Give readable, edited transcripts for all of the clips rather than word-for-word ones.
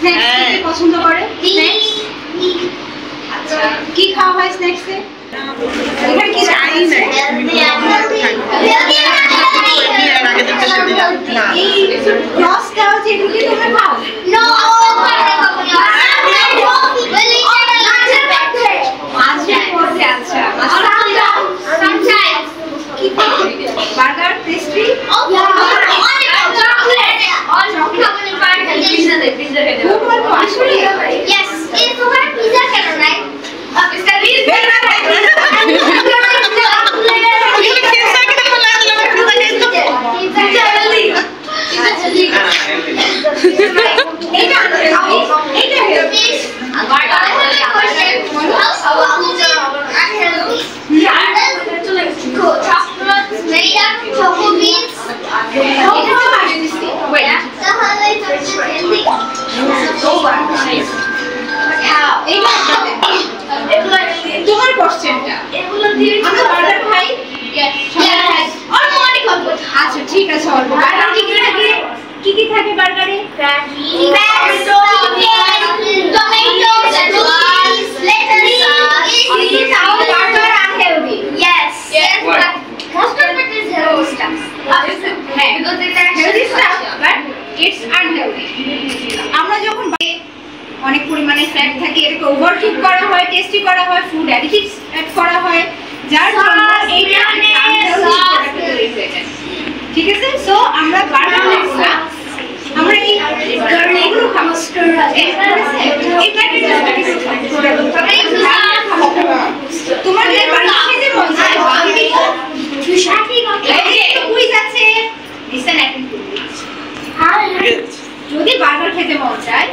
Snacks খেতে পছন্দ করে? আচ্ছা, কি খাওয়া হয় স্ন্যাক্সে? এখানে কি চাই না এই ক্রস দেওয়া যেগুলো কি তোমরা খাও? নো বার্গার, পেস্ট্রি, তোমার কোশ্চেনটা আমরা বার্গার খাই? আচ্ছা ঠিক আছে, অল্প। বার্গার কি কি থাকে বার্গারে? আমরা যখন অনেক পরিমাণে ফ্যাট থাকে, এটাকে ওভারকুক করা হয়, টেস্টি করা হয়, ফুড অ্যাডিটিভস অ্যাড করা হয়, যার জন্য এইটা আনহেলদি তৈরি হয়ে যায়। ঠিক আছে, সো আমরা বার্গার খাবো না, আমরা এইগুলো খাবো। তোমার যদি বার্গার খেতে মন চায়, যদি বার্গার খেতে মন চায়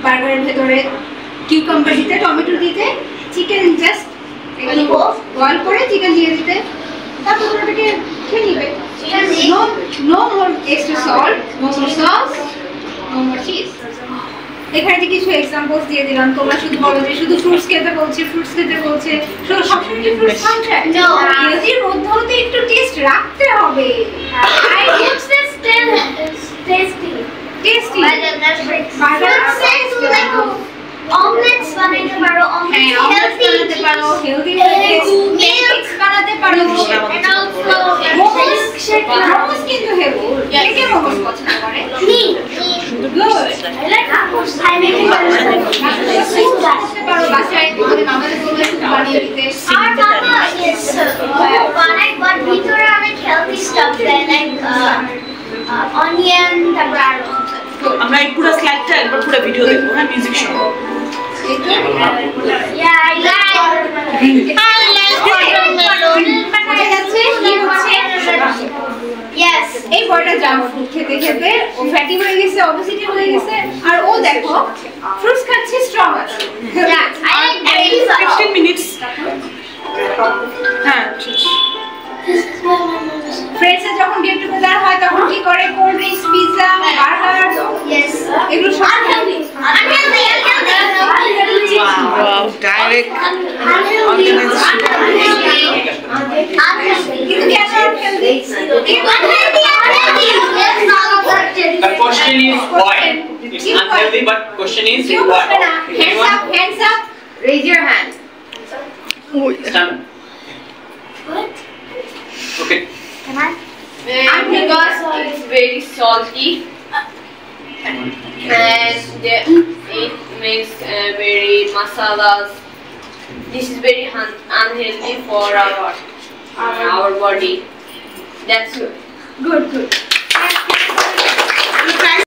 বার্গারের ভেতরে কিউকাম্বার দিতে, টমেটো দিতে, চিকেন জাস্ট বয়েল করে চিকেন দিয়ে দিতে, তারপর ওটাকে খেয়ে নিবে। No more extra salt, no more sauce, no more cheese. এখানে যে কিছু এক্সাম্পলস দিয়ে দিলাম, তোমরা শুধু বলো যে শুধু ফ্রুটস খেতে বলছে, ফ্রুটস খেতে বলছে, সবসময় কি ফ্রুটস খাওয়া যায়? হেলদির মধ্যেও তো একটু টেস্ট রাখতে হবে। টেস্টি omelets বানাতে পারো, বানাতে পারো, হেলদি মিক্স বানাতে পারো, and also মোমোস কিন্তু হেলদি। কে মোমোস পছন্দ করে? Good, I like tacos. I make it করতে পারো বাসায়, তোমাদের মামাদের বলবে একটু বানিয়ে দিতে। আর মামা is বানায়, but ভিতরে অনেক healthy stuff দেয়, like onion, তারপর আরো আমরা এই পুরো স্লাইডটা একবার পুরো ভিডিও দেখবো, হ্যাঁ, মিউজিক সহ। Yeah, I like watermelon. Yes, এই বয়টা জাঙ্ক ফুড খেতে খেতে ও ফ্যাটি হয়ে গেছে, ওবেসিটি হয়ে গেছে, আর ও দেখো ফ্রুটস খাচ্ছে, স্ট্রং আছে। yeah, I like 15 minutes. হ্যাঁ, ফ্রেন্ডস এর যখন গেট টুগেদার হয় তখন কি করে? Cold drinks, pizza, burger, yes, এগুলো সব unhealthy. ওয়াও, ডাইরেক্ট কিন্তু কি আসলে healthy? The question is why? It's unhealthy, but question is why? Hands up, raise your hand. Stand. What? Okay. Can I? Because it's very salty and it makes very masalas. This is very unhealthy for our body. That's good. Good.